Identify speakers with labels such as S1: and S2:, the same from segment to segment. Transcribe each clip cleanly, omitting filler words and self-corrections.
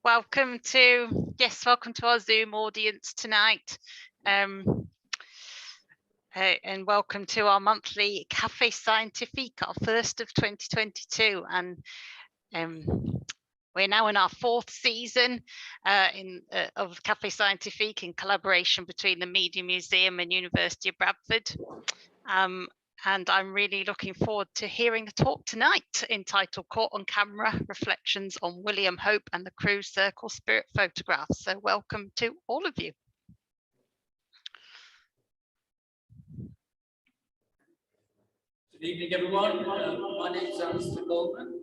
S1: welcome to our Zoom audience tonight. And welcome to our monthly Café Scientifique, our first of 2022. And we're now in our fourth season of Café Scientifique in collaboration between the Media Museum and University of Bradford. And I'm really looking forward to hearing a talk tonight entitled Caught on Camera, Reflections on William Hope and the Crewe Circle Spirit Photographs. So welcome to all of you.
S2: Good evening, everyone. My name is Arthur Conan,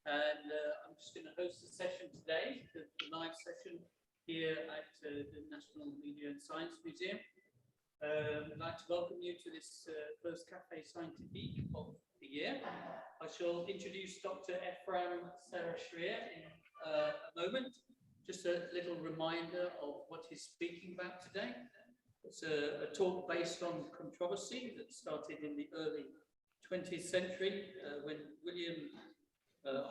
S2: and I'm just going to host a session today, the live session here at the National Media and Science Museum. I'd like to welcome you to this first Café Scientifique of the year. I shall introduce Dr. Efram Sera-Shriar in a moment. Just a little reminder of what he's speaking about today. It's a talk based on controversy that started in the early 20th century when William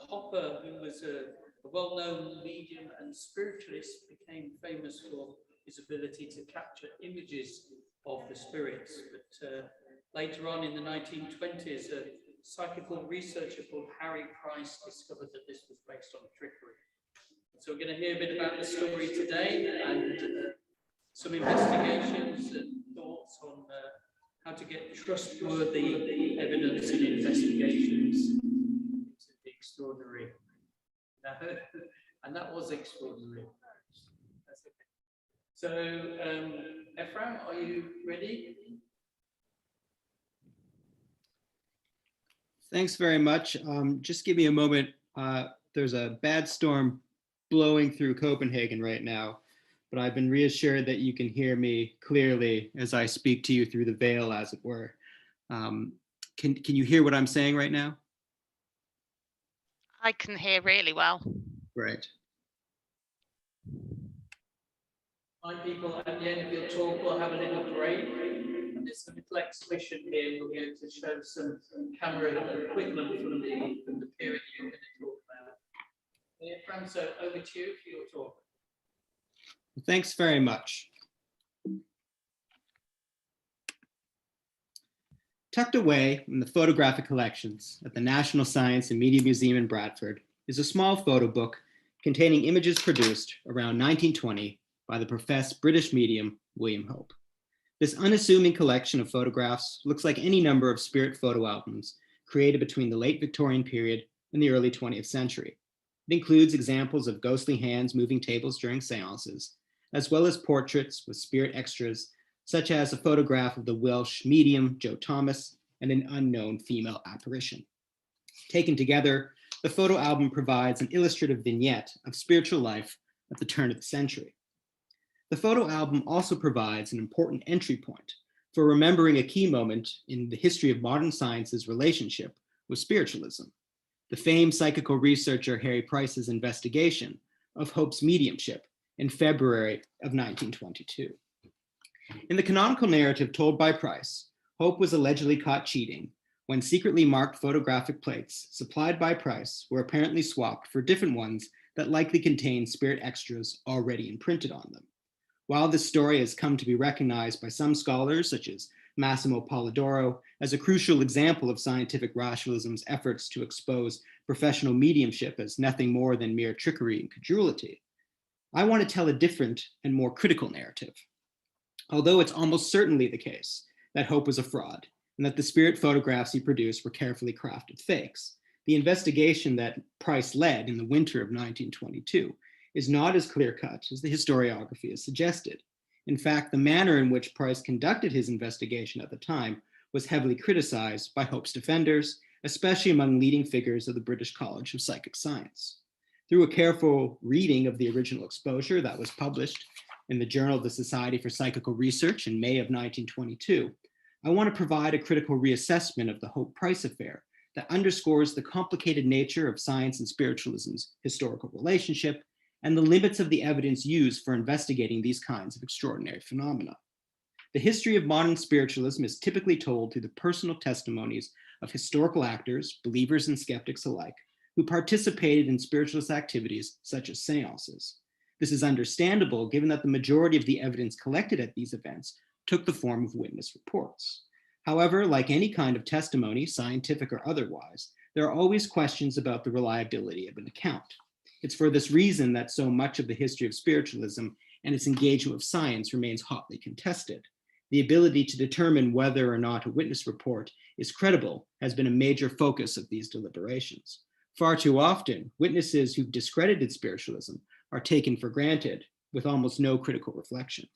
S2: Hopper, who was a well-known medium and spiritualist, became famous for his ability to capture images of the spirits. But later on in the 1920s, a psychical researcher called Harry Price discovered that this was based on trickery. So we're going to hear a bit about the story today and some investigations and thoughts on how to get trustworthy evidence and investigations into the extraordinary. And that was extraordinary. That's okay. So, Efram, are you ready?
S3: Thanks very much. Just give me a moment. There's a bad storm blowing through Copenhagen right now, but I've been reassured that you can hear me clearly as I speak to you through the veil, as it were. Can you hear what I'm saying right now?
S1: I can hear really well.
S3: Great.
S2: Hi, people. At the end of your talk, we'll have a little break. And there's a little exhibition here. We'll be able to show some camera equipment from the period you're going to talk about. Efram, so over to you for your talk.
S3: Thanks very much. Tucked away in the photographic collections at the National Science and Media Museum in Bradford is a small photo book containing images produced around 1920 by the professed British medium William Hope. This unassuming collection of photographs looks like any number of spirit photo albums created between the late Victorian period and the early 20th century. It includes examples of ghostly hands moving tables during seances, as well as portraits with spirit extras, such as a photograph of the Welsh medium Joe Thomas and an unknown female apparition. Taken together, the photo album provides an illustrative vignette of spiritual life at the turn of the century. The photo album also provides an important entry point for remembering a key moment in the history of modern science's relationship with spiritualism, the famed psychical researcher Harry Price's investigation of Hope's mediumship in February of 1922. In the canonical narrative told by Price, Hope was allegedly caught cheating when secretly marked photographic plates supplied by Price were apparently swapped for different ones that likely contained spirit extras already imprinted on them. While this story has come to be recognized by some scholars, such as Massimo Polidoro, as a crucial example of scientific rationalism's efforts to expose professional mediumship as nothing more than mere trickery and credulity, I want to tell a different and more critical narrative. Although it's almost certainly the case that Hope was a fraud and that the spirit photographs he produced were carefully crafted fakes, the investigation that Price led in the winter of 1922 is not as clear-cut as the historiography has suggested. In fact, the manner in which Price conducted his investigation at the time was heavily criticized by Hope's defenders, especially among leading figures of the British College of Psychic Science. Through a careful reading of the original exposure that was published in the Journal of the Society for Psychical Research in May of 1922, I want to provide a critical reassessment of the Hope-Price affair that underscores the complicated nature of science and spiritualism's historical relationship and the limits of the evidence used for investigating these kinds of extraordinary phenomena. The history of modern spiritualism is typically told through the personal testimonies of historical actors, believers and skeptics alike, who participated in spiritualist activities such as seances. This is understandable given that the majority of the evidence collected at these events took the form of witness reports. However, like any kind of testimony, scientific or otherwise, there are always questions about the reliability of an account. It's for this reason that so much of the history of spiritualism and its engagement with science remains hotly contested. The ability to determine whether or not a witness report is credible has been a major focus of these deliberations. Far too often, witnesses who've discredited spiritualism are taken for granted with almost no critical reflection.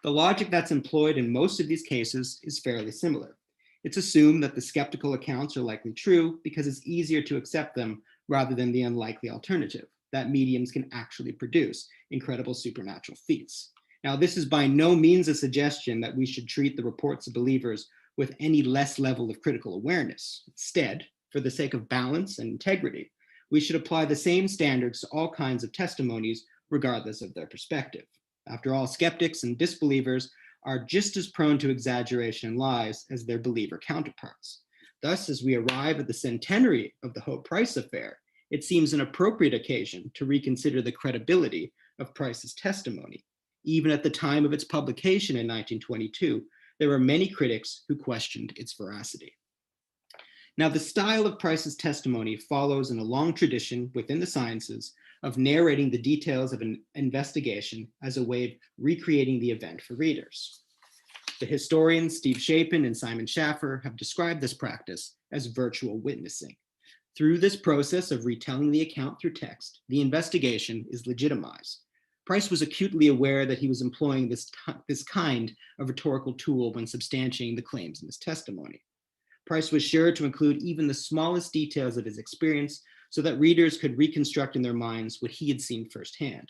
S3: The logic that's employed in most of these cases is fairly similar. It's assumed that the skeptical accounts are likely true because it's easier to accept them rather than the unlikely alternative, that mediums can actually produce incredible supernatural feats. Now, this is by no means a suggestion that we should treat the reports of believers with any less level of critical awareness. Instead, for the sake of balance and integrity, we should apply the same standards to all kinds of testimonies, regardless of their perspective. After all, skeptics and disbelievers are just as prone to exaggeration and lies as their believer counterparts. Thus, as we arrive at the centenary of the Hope Price affair, it seems an appropriate occasion to reconsider the credibility of Price's testimony. Even at the time of its publication in 1922, there were many critics who questioned its veracity. Now, the style of Price's testimony follows in a long tradition within the sciences of narrating the details of an investigation as a way of recreating the event for readers. The historians Steve Chapin and Simon Schaffer have described this practice as virtual witnessing. Through this process of retelling the account through text, the investigation is legitimized. Price was acutely aware that he was employing this kind of rhetorical tool when substantiating the claims in his testimony. Price was sure to include even the smallest details of his experience so that readers could reconstruct in their minds what he had seen firsthand.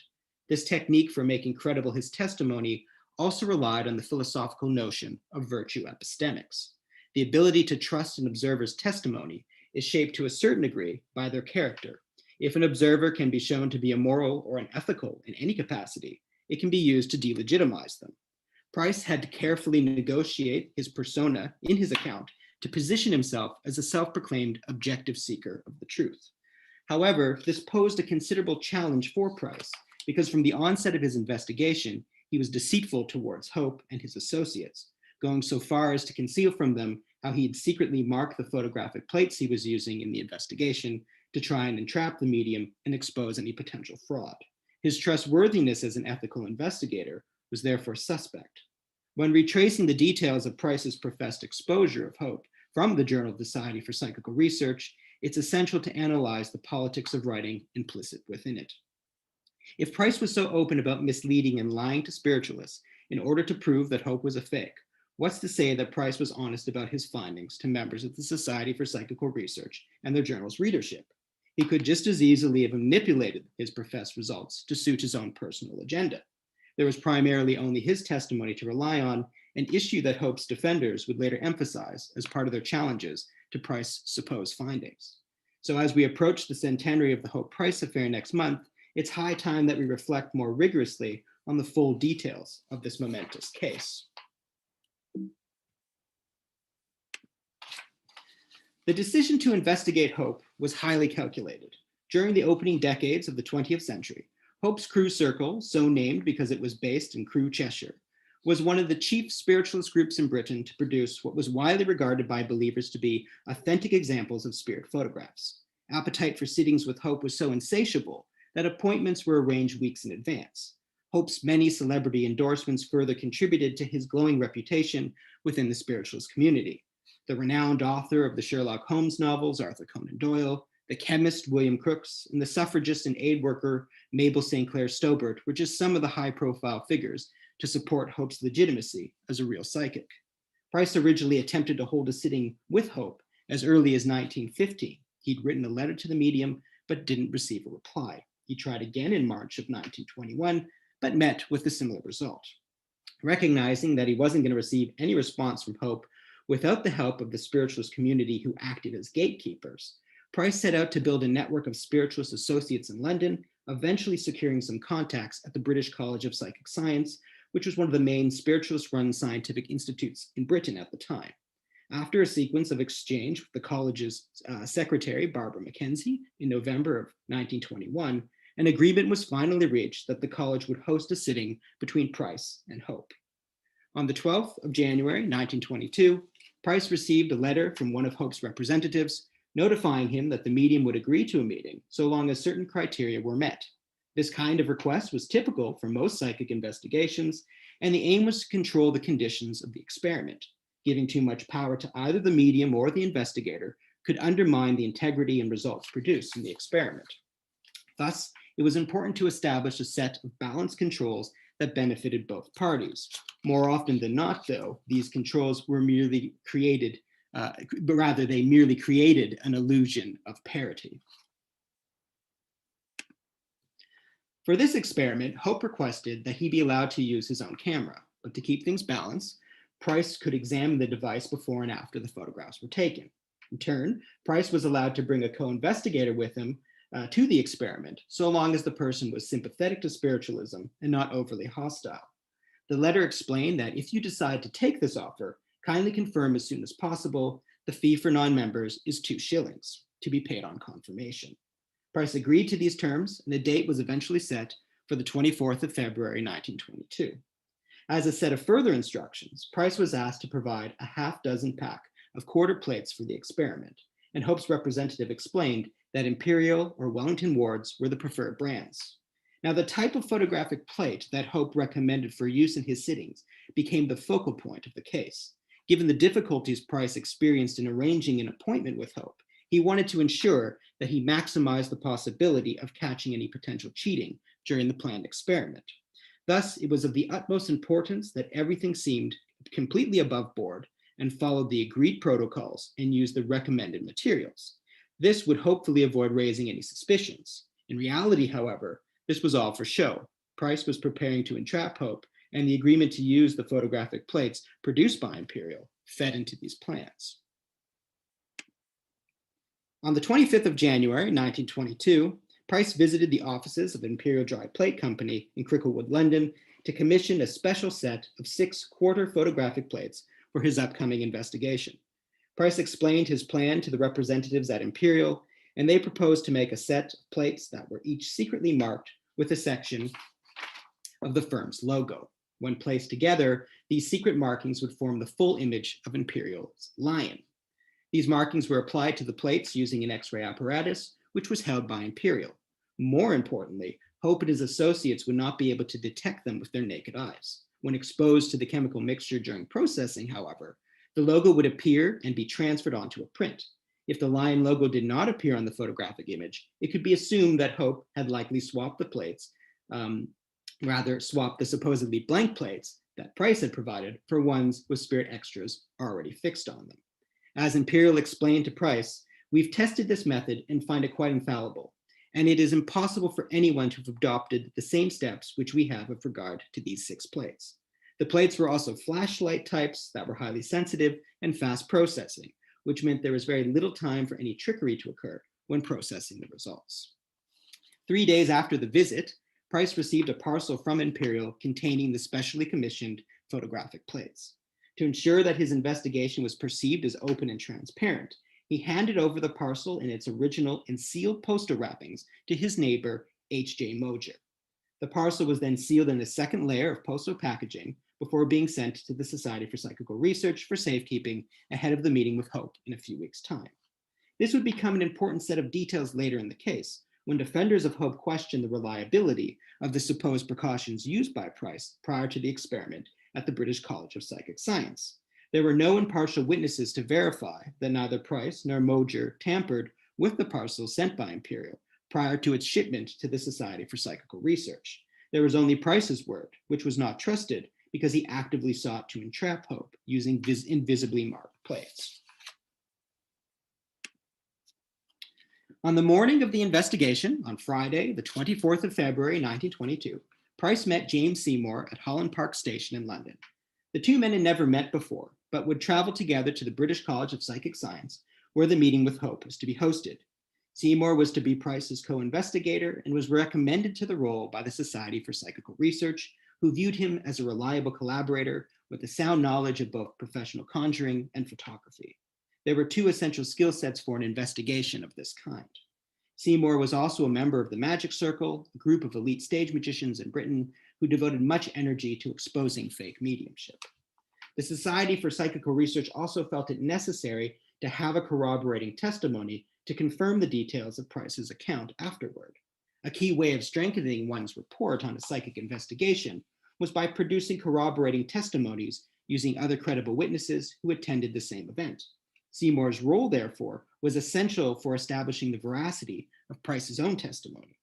S3: This technique for making credible his testimony also relied on the philosophical notion of virtue epistemics. The ability to trust an observer's testimony is shaped to a certain degree by their character. If an observer can be shown to be immoral or unethical in any capacity, it can be used to delegitimize them. Price had to carefully negotiate his persona in his account to position himself as a self-proclaimed objective seeker of the truth. However, this posed a considerable challenge for Price because from the onset of his investigation, he was deceitful towards Hope and his associates, going so far as to conceal from them how he had secretly marked the photographic plates he was using in the investigation to try and entrap the medium and expose any potential fraud. His trustworthiness as an ethical investigator was therefore suspect. When retracing the details of Price's professed exposure of Hope from the Journal of the Society for Psychical Research, it's essential to analyze the politics of writing implicit within it. If Price was so open about misleading and lying to spiritualists in order to prove that Hope was a fake, what's to say that Price was honest about his findings to members of the Society for Psychical Research and their journal's readership? He could just as easily have manipulated his professed results to suit his own personal agenda. There was primarily only his testimony to rely on, an issue that Hope's defenders would later emphasize as part of their challenges to Price's supposed findings. So as we approach the centenary of the Hope Price affair next month, it's high time that we reflect more rigorously on the full details of this momentous case. The decision to investigate Hope was highly calculated. During the opening decades of the 20th century, Hope's Crewe Circle, so named because it was based in Crewe, Cheshire, was one of the chief spiritualist groups in Britain to produce what was widely regarded by believers to be authentic examples of spirit photographs. Appetite for sittings with Hope was so insatiable that appointments were arranged weeks in advance. Hope's many celebrity endorsements further contributed to his glowing reputation within the spiritualist community. The renowned author of the Sherlock Holmes novels, Arthur Conan Doyle, the chemist William Crookes, and the suffragist and aid worker Mabel St. Clair Stobart were just some of the high-profile figures to support Hope's legitimacy as a real psychic. Price originally attempted to hold a sitting with Hope as early as 1915. He'd written a letter to the medium, but didn't receive a reply. He tried again in March of 1921, but met with a similar result. Recognizing that he wasn't going to receive any response from Hope without the help of the spiritualist community who acted as gatekeepers, Price set out to build a network of spiritualist associates in London, eventually securing some contacts at the British College of Psychic Science, which was one of the main spiritualist-run scientific institutes in Britain at the time. After a sequence of exchange with the college's secretary, Barbara Mackenzie, in November of 1921, an agreement was finally reached that the college would host a sitting between Price and Hope. On the 12th of January, 1922, Price received a letter from one of Hope's representatives notifying him that the medium would agree to a meeting so long as certain criteria were met. This kind of request was typical for most psychic investigations, and the aim was to control the conditions of the experiment. Giving too much power to either the medium or the investigator could undermine the integrity and results produced in the experiment. Thus, it was important to establish a set of balanced controls that benefited both parties. More often than not, though, these controls were merely created, but rather they merely created an illusion of parity. For this experiment, Hope requested that he be allowed to use his own camera, but to keep things balanced, Price could examine the device before and after the photographs were taken. In turn, Price was allowed to bring a co-investigator with him to the experiment, so long as the person was sympathetic to spiritualism and not overly hostile. The letter explained that if you decide to take this offer, kindly confirm as soon as possible. The fee for non-members is 2 shillings to be paid on confirmation. Price agreed to these terms, and a date was eventually set for the 24th of February, 1922. As a set of further instructions, Price was asked to provide a half-dozen pack of quarter plates for the experiment, and Hope's representative explained that Imperial or Wellington wards were the preferred brands. Now, the type of photographic plate that Hope recommended for use in his sittings became the focal point of the case. Given the difficulties Price experienced in arranging an appointment with Hope, he wanted to ensure that he maximized the possibility of catching any potential cheating during the planned experiment. Thus, it was of the utmost importance that everything seemed completely above board and followed the agreed protocols and used the recommended materials. This would hopefully avoid raising any suspicions. In reality, however, this was all for show. Price was preparing to entrap Hope, and the agreement to use the photographic plates produced by Imperial fed into these plans. On the 25th of January, 1922, Price visited the offices of Imperial Dry Plate Company in Cricklewood, London, to commission a special set of 6 quarter photographic plates for his upcoming investigation. Price explained his plan to the representatives at Imperial, and they proposed to make a set of plates that were each secretly marked with a section of the firm's logo. When placed together, these secret markings would form the full image of Imperial's lion. These markings were applied to the plates using an X-ray apparatus, which was held by Imperial. More importantly, Hope and his associates would not be able to detect them with their naked eyes. When exposed to the chemical mixture during processing, however, the logo would appear and be transferred onto a print. If the lion logo did not appear on the photographic image, it could be assumed that Hope had likely swapped the plates, swapped the supposedly blank plates that Price had provided for ones with spirit extras already fixed on them. As Imperial explained to Price, we've tested this method and find it quite infallible, and it is impossible for anyone to have adopted the same steps which we have with regard to these 6 plates. The plates were also flashlight types that were highly sensitive and fast processing, which meant there was very little time for any trickery to occur when processing the results. 3 days after the visit, Price received a parcel from Imperial containing the specially commissioned photographic plates. To ensure that his investigation was perceived as open and transparent, he handed over the parcel in its original and sealed postal wrappings to his neighbor, H.J. Moger. The parcel was then sealed in a second layer of postal packaging before being sent to the Society for Psychical Research for safekeeping ahead of the meeting with Hope in a few weeks' time. This would become an important set of details later in the case, when defenders of Hope questioned the reliability of the supposed precautions used by Price prior to the experiment at the British College of Psychic Science. There were no impartial witnesses to verify that neither Price nor Moger tampered with the parcel sent by Imperial prior to its shipment to the Society for Psychical Research. There was only Price's word, which was not trusted because he actively sought to entrap Hope using invisibly marked plates. On the morning of the investigation, on Friday, the 24th of February, 1922, Price met James Seymour at Holland Park Station in London. The two men had never met before, but would travel together to the British College of Psychic Science, where the meeting with Hope was to be hosted. Seymour was to be Price's co-investigator and was recommended to the role by the Society for Psychical Research, who viewed him as a reliable collaborator with a sound knowledge of both professional conjuring and photography. There were two essential skill sets for an investigation of this kind. Seymour was also a member of the Magic Circle, a group of elite stage magicians in Britain who devoted much energy to exposing fake mediumship. The Society for Psychical Research also felt it necessary to have a corroborating testimony to confirm the details of Price's account afterward. A key way of strengthening one's report on a psychic investigation was by producing corroborating testimonies using other credible witnesses who attended the same event. Seymour's role, therefore, was essential for establishing the veracity of Price's own testimony.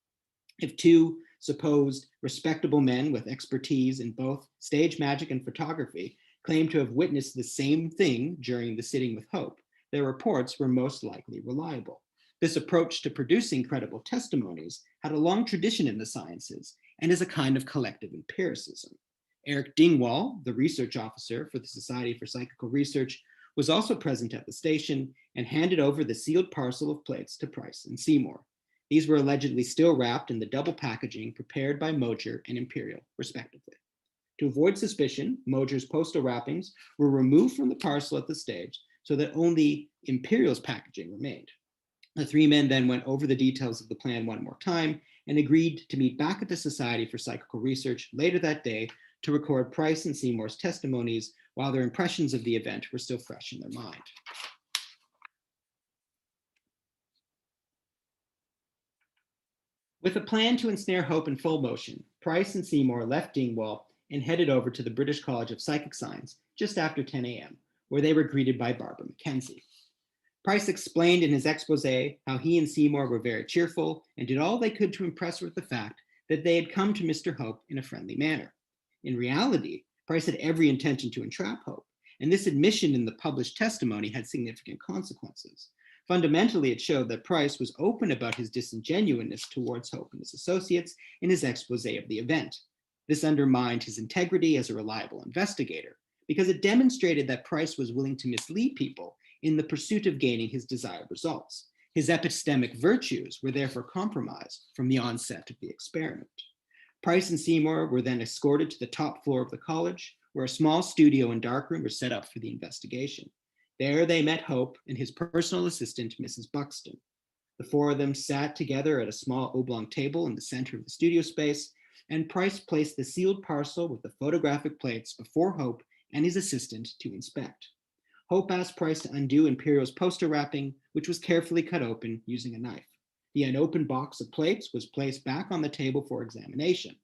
S3: If two supposed respectable men with expertise in both stage magic and photography claimed to have witnessed the same thing during the sitting with Hope, their reports were most likely reliable. This approach to producing credible testimonies had a long tradition in the sciences and is a kind of collective empiricism. Eric Dingwall, the research officer for the Society for Psychical Research, was also present at the station and handed over the sealed parcel of plates to Price and Seymour. These were allegedly still wrapped in the double packaging prepared by Moger and Imperial, respectively. To avoid suspicion, Moger's postal wrappings were removed from the parcel at the stage so that only Imperial's packaging remained. The three men then went over the details of the plan one more time and agreed to meet back at the Society for Psychical Research later that day to record Price and Seymour's testimonies while their impressions of the event were still fresh in their mind. With a plan to ensnare Hope in full motion, Price and Seymour left Dingwall and headed over to the British College of Psychic Science just after 10 a.m., where they were greeted by Barbara Mackenzie. Price explained in his expose how he and Seymour were very cheerful and did all they could to impress her with the fact that they had come to Mr. Hope in a friendly manner. In reality, Price had every intention to entrap Hope, and this admission in the published testimony had significant consequences. Fundamentally, it showed that Price was open about his disingenuousness towards Hope and his associates in his expose of the event. This undermined his integrity as a reliable investigator, because it demonstrated that Price was willing to mislead people in the pursuit of gaining his desired results. His epistemic virtues were therefore compromised from the onset of the experiment. Price and Seymour were then escorted to the top floor of the college, where a small studio and darkroom were set up for the investigation. There they met Hope and his personal assistant, Mrs. Buxton. The four of them sat together at a small oblong table in the center of the studio space, and Price placed the sealed parcel with the photographic plates before Hope and his assistant to inspect. Hope asked Price to undo Imperial's poster wrapping, which was carefully cut open using a knife. The unopened box of plates was placed back on the table for examination.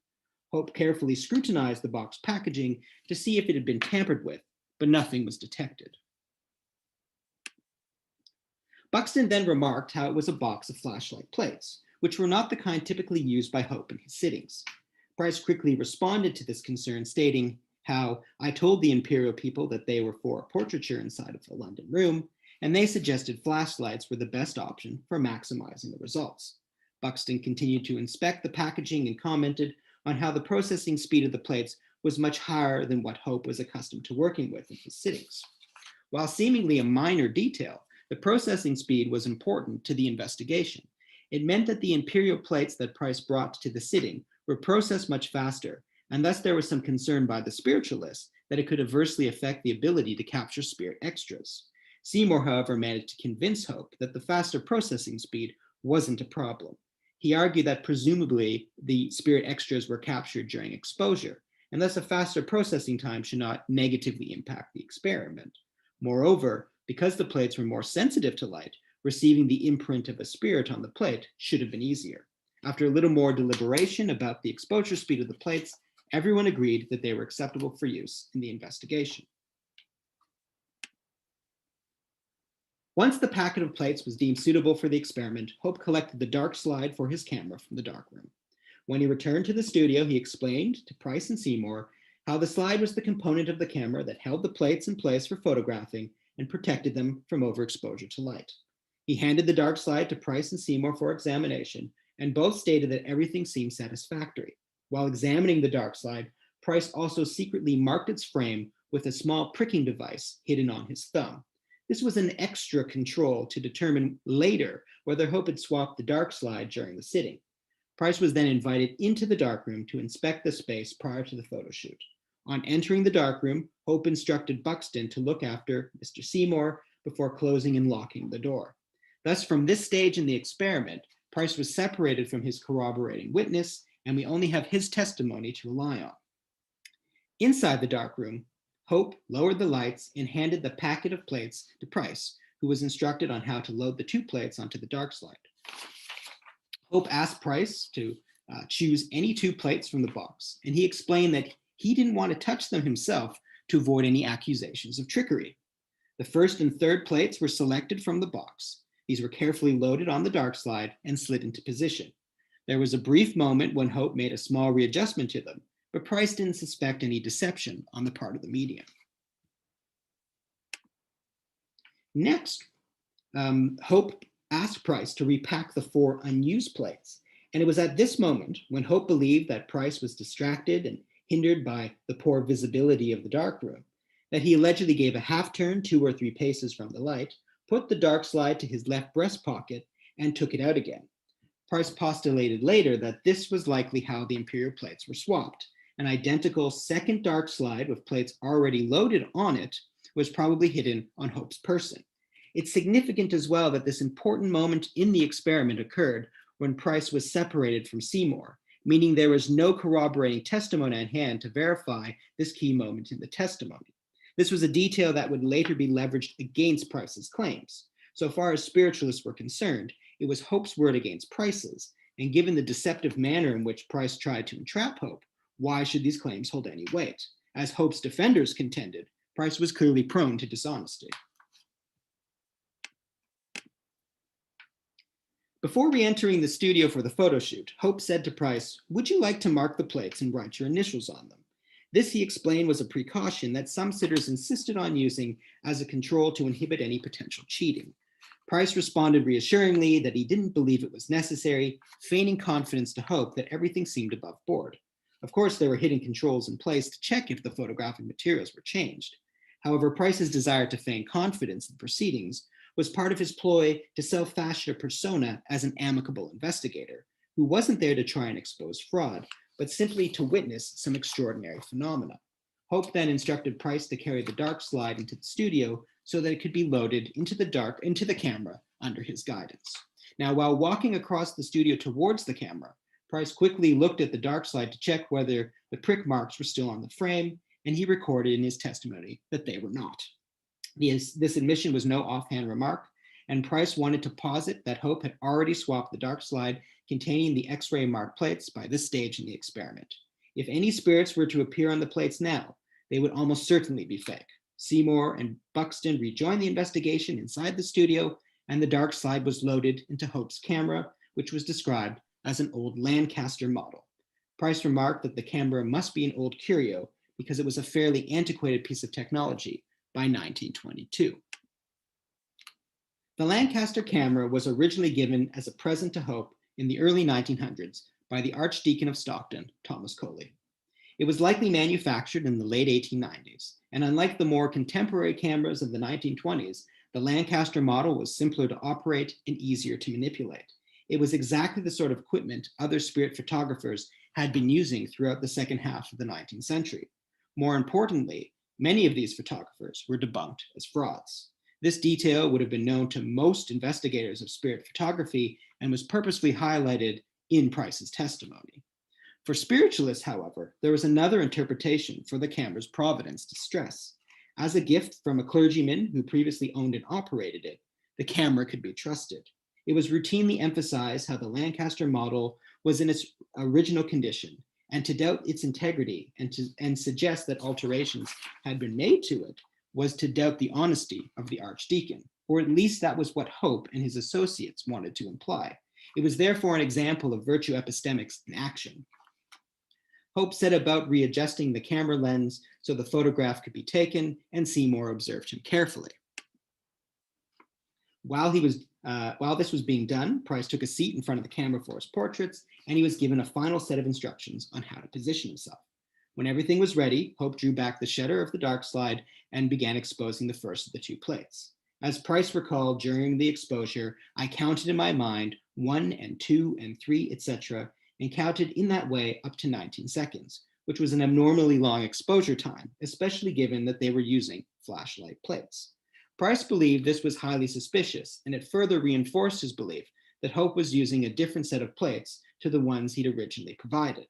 S3: Hope carefully scrutinized the box packaging to see if it had been tampered with, but nothing was detected. Buxton then remarked how it was a box of flashlight plates, which were not the kind typically used by Hope in his sittings. Price quickly responded to this concern, stating how, "I told the Imperial people that they were for portraiture inside of the London room, and they suggested flashlights were the best option for maximizing the results." Buxton continued to inspect the packaging and commented on how the processing speed of the plates was much higher than what Hope was accustomed to working with in his sittings. While seemingly a minor detail, the processing speed was important to the investigation. It meant that the Imperial plates that Price brought to the sitting were processed much faster, and thus there was some concern by the spiritualists that it could adversely affect the ability to capture spirit extras. Seymour, however, managed to convince Hope that the faster processing speed wasn't a problem. He argued that presumably the spirit extras were captured during exposure, and thus a faster processing time should not negatively impact the experiment. Moreover, because the plates were more sensitive to light, receiving the imprint of a spirit on the plate should have been easier. After a little more deliberation about the exposure speed of the plates, everyone agreed that they were acceptable for use in the investigation. Once the packet of plates was deemed suitable for the experiment, Hope collected the dark slide for his camera from the darkroom. When he returned to the studio, he explained to Price and Seymour how the slide was the component of the camera that held the plates in place for photographing and protected them from overexposure to light. He handed the dark slide to Price and Seymour for examination, and both stated that everything seemed satisfactory. While examining the dark slide, Price also secretly marked its frame with a small pricking device hidden on his thumb. This was an extra control to determine later whether Hope had swapped the dark slide during the sitting. Price was then invited into the darkroom to inspect the space prior to the photo shoot. On entering the darkroom, Hope instructed Buxton to look after Mr. Seymour before closing and locking the door. Thus, from this stage in the experiment, Price was separated from his corroborating witness, and we only have his testimony to rely on. Inside the darkroom, Hope lowered the lights and handed the packet of plates to Price, who was instructed on how to load the 2 plates onto the dark slide. Hope asked Price to choose any 2 plates from the box, and he explained that he didn't want to touch them himself to avoid any accusations of trickery. The first and third plates were selected from the box. These were carefully loaded on the dark slide and slid into position. There was a brief moment when Hope made a small readjustment to them, but Price didn't suspect any deception on the part of the medium. Next, Hope asked Price to repack the 4 unused plates, and it was at this moment, when Hope believed that Price was distracted and hindered by the poor visibility of the darkroom, that he allegedly gave a half turn 2 or 3 paces from the light, put the dark slide to his left breast pocket, and took it out again. Price postulated later that this was likely how the imperial plates were swapped. An identical second dark slide with plates already loaded on it was probably hidden on Hope's person. It's significant as well that this important moment in the experiment occurred when Price was separated from Seymour, meaning there was no corroborating testimony at hand to verify this key moment in the testimony. This was a detail that would later be leveraged against Price's claims. So far as spiritualists were concerned, it was Hope's word against Price's, and given the deceptive manner in which Price tried to entrap Hope, why should these claims hold any weight? As Hope's defenders contended, Price was clearly prone to dishonesty. Before re-entering the studio for the photo shoot, Hope said to Price, "Would you like to mark the plates and write your initials on them?" This, he explained, was a precaution that some sitters insisted on using as a control to inhibit any potential cheating. Price responded reassuringly that he didn't believe it was necessary, feigning confidence to Hope that everything seemed above board. Of course, there were hidden controls in place to check if the photographic materials were changed. However, Price's desire to feign confidence in proceedings was part of his ploy to self-fashion a persona as an amicable investigator, who wasn't there to try and expose fraud, but simply to witness some extraordinary phenomena. Hope then instructed Price to carry the dark slide into the studio so that it could be loaded into the camera under his guidance. Now, while walking across the studio towards the camera, Price quickly looked at the dark slide to check whether the prick marks were still on the frame, and he recorded in his testimony that they were not. This admission was no offhand remark, and Price wanted to posit that Hope had already swapped the dark slide containing the X-ray mark plates by this stage in the experiment. If any spirits were to appear on the plates now, they would almost certainly be fake. Seymour and Buxton rejoined the investigation inside the studio, and the dark slide was loaded into Hope's camera, which was described as an old Lancaster model. Price remarked that the camera must be an old curio because it was a fairly antiquated piece of technology by 1922. The Lancaster camera was originally given as a present to Hope in the early 1900s by the Archdeacon of Stockton, Thomas Coley. It was likely manufactured in the late 1890s, and unlike the more contemporary cameras of the 1920s, the Lancaster model was simpler to operate and easier to manipulate. It was exactly the sort of equipment other spirit photographers had been using throughout the second half of the 19th century. More importantly, many of these photographers were debunked as frauds. This detail would have been known to most investigators of spirit photography and was purposefully highlighted in Price's testimony. For spiritualists, however, there was another interpretation for the camera's provenance to stress. As a gift from a clergyman who previously owned and operated it, the camera could be trusted. It was routinely emphasized how the Lancaster model was in its original condition, and to doubt its integrity and suggest that alterations had been made to it was to doubt the honesty of the archdeacon, or at least that was what Hope and his associates wanted to imply. It was therefore an example of virtue epistemics in action. Hope set about readjusting the camera lens so the photograph could be taken, and Seymour observed him carefully. While this was being done, Price took a seat in front of the camera for his portraits, and he was given a final set of instructions on how to position himself. When everything was ready, Hope drew back the shutter of the dark slide and began exposing the first of the 2 plates. As Price recalled during the exposure, I counted in my mind 1 and 2 and 3, etc., and counted in that way up to 19 seconds, which was an abnormally long exposure time, especially given that they were using flashlight plates. Price believed this was highly suspicious, and it further reinforced his belief that Hope was using a different set of plates to the ones he'd originally provided.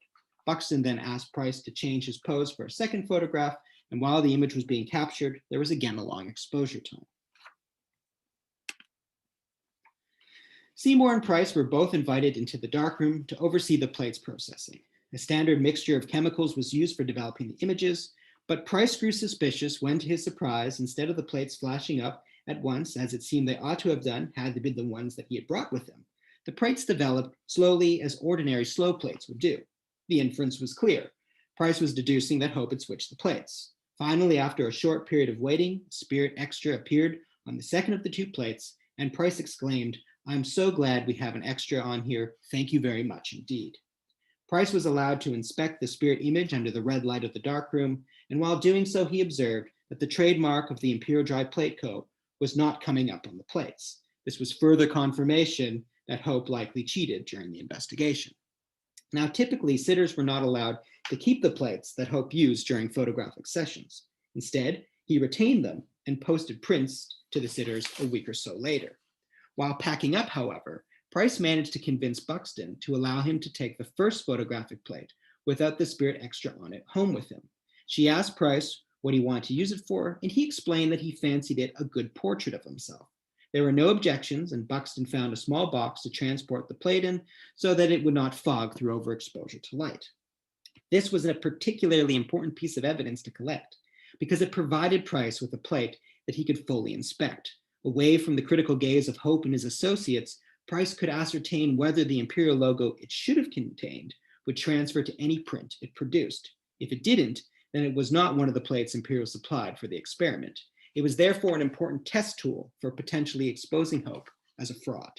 S3: Buxton then asked Price to change his pose for a second photograph, and while the image was being captured, there was again a long exposure time. Seymour and Price were both invited into the darkroom to oversee the plates processing. A standard mixture of chemicals was used for developing the images, but Price grew suspicious when, to his surprise, instead of the plates flashing up at once, as it seemed they ought to have done had they been the ones that he had brought with him, the plates developed slowly as ordinary slow plates would do. The inference was clear. Price was deducing that Hope had switched the plates. Finally, after a short period of waiting, Spirit Extra appeared on the second of the two plates, and Price exclaimed, "I'm so glad we have an extra on here. Thank you very much indeed." Price was allowed to inspect the Spirit image under the red light of the darkroom, and while doing so, he observed that the trademark of the Imperial Dry Plate Co. was not coming up on the plates. This was further confirmation that Hope likely cheated during the investigation. Now, typically, sitters were not allowed to keep the plates that Hope used during photographic sessions. Instead, he retained them and posted prints to the sitters a week or so later. While packing up, however, Price managed to convince Buxton to allow him to take the first photographic plate without the Spirit Extra on it home with him. She asked Price what he wanted to use it for, and he explained that he fancied it a good portrait of himself. There were no objections, and Buxton found a small box to transport the plate in so that it would not fog through overexposure to light. This was a particularly important piece of evidence to collect because it provided Price with a plate that he could fully inspect. Away from the critical gaze of Hope and his associates, Price could ascertain whether the Imperial logo it should have contained would transfer to any print it produced. If it didn't, then it was not one of the plates Imperial supplied for the experiment. It was therefore an important test tool for potentially exposing Hope as a fraud.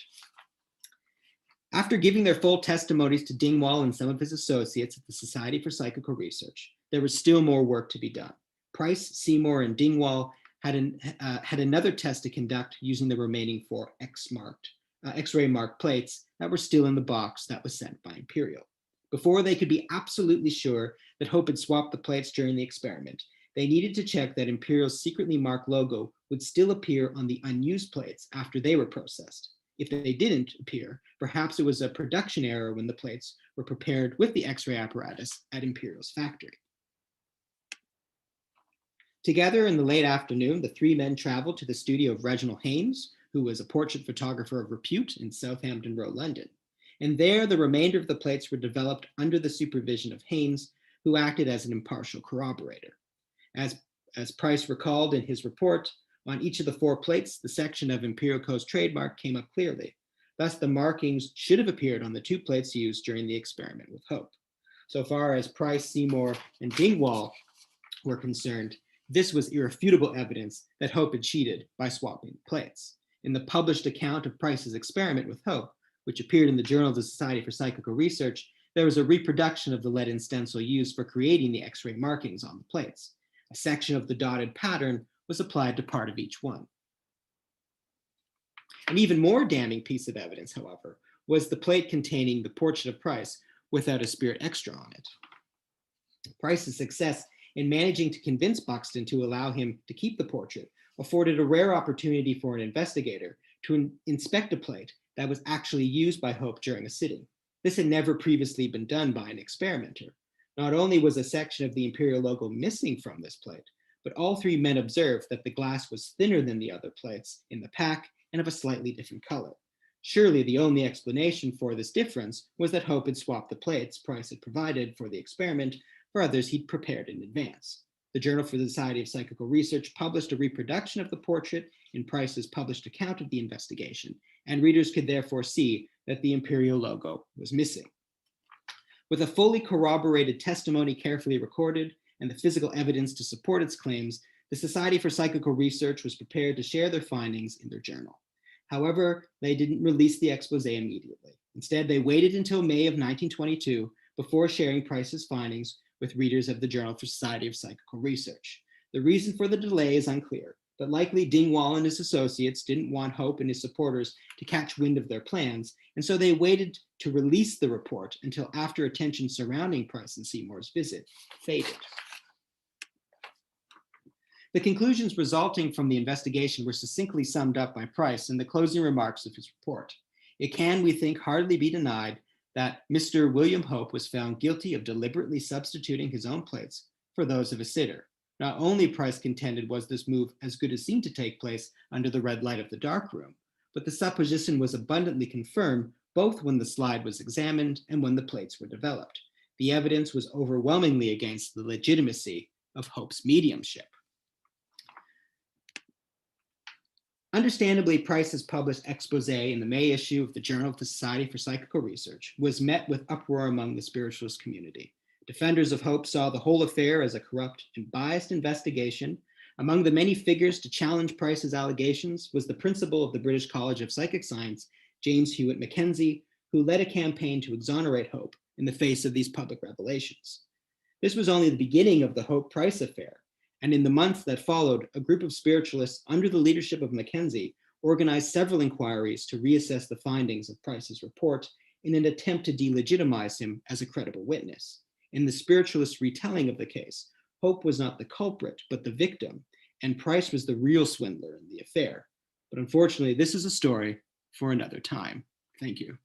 S3: After giving their full testimonies to Dingwall and some of his associates at the Society for Psychical Research, there was still more work to be done. Price, Seymour, and Dingwall had another test to conduct using the remaining 4 X-ray marked plates that were still in the box that was sent by Imperial. Before they could be absolutely sure that Hope had swapped the plates during the experiment, they needed to check that Imperial's secretly marked logo would still appear on the unused plates after they were processed. If they didn't appear, perhaps it was a production error when the plates were prepared with the X-ray apparatus at Imperial's factory. Together in the late afternoon, the 3 men traveled to the studio of Reginald Haynes, who was a portrait photographer of repute in Southampton Row, London. And there, the remainder of the plates were developed under the supervision of Haynes, who acted as an impartial corroborator. As Price recalled in his report, on each of the 4 plates, the section of Imperial Co.'s trademark came up clearly. Thus, the markings should have appeared on the 2 plates used during the experiment with Hope. So far as Price, Seymour, and Dingwall were concerned, this was irrefutable evidence that Hope had cheated by swapping the plates. In the published account of Price's experiment with Hope, which appeared in the Journal of the Society for Psychical Research, there was a reproduction of the lead stencil used for creating the X-ray markings on the plates. A section of the dotted pattern was applied to part of each one. An even more damning piece of evidence, however, was the plate containing the portrait of Price without a Spirit Extra on it. Price's success in managing to convince Buxton to allow him to keep the portrait afforded a rare opportunity for an investigator to inspect a plate that was actually used by Hope during a sitting. This had never previously been done by an experimenter. Not only was a section of the Imperial logo missing from this plate, but all 3 men observed that the glass was thinner than the other plates in the pack and of a slightly different color. Surely the only explanation for this difference was that Hope had swapped the plates Price had provided for the experiment for others he'd prepared in advance. The Journal for the Society of Psychical Research published a reproduction of the portrait in Price's published account of the investigation, and readers could therefore see that the Imperial logo was missing. With a fully corroborated testimony carefully recorded and the physical evidence to support its claims, the Society for Psychical Research was prepared to share their findings in their journal. However, they didn't release the expose immediately. Instead, they waited until May of 1922 before sharing Price's findings with readers of the Journal for Society of Psychical Research. The reason for the delay is unclear, but likely Dingwall and his associates didn't want Hope and his supporters to catch wind of their plans, and so they waited to release the report until after attention surrounding Price and Seymour's visit faded. The conclusions resulting from the investigation were succinctly summed up by Price in the closing remarks of his report. It can, we think, hardly be denied that Mr. William Hope was found guilty of deliberately substituting his own plates for those of a sitter. Not only, Price contended, was this move as good as seemed to take place under the red light of the darkroom, but the supposition was abundantly confirmed both when the slide was examined and when the plates were developed. The evidence was overwhelmingly against the legitimacy of Hope's mediumship. Understandably, Price's published expose in the May issue of the Journal of the Society for Psychical Research was met with uproar among the spiritualist community. Defenders of Hope saw the whole affair as a corrupt and biased investigation. Among the many figures to challenge Price's allegations was the principal of the British College of Psychic Science, James Hewitt Mackenzie, who led a campaign to exonerate Hope in the face of these public revelations. This was only the beginning of the Hope-Price affair, and in the months that followed, a group of spiritualists under the leadership of Mackenzie organized several inquiries to reassess the findings of Price's report in an attempt to delegitimize him as a credible witness. In the spiritualist retelling of the case, Hope was not the culprit, but the victim, and Price was the real swindler in the affair. But unfortunately, this is a story for another time. Thank you.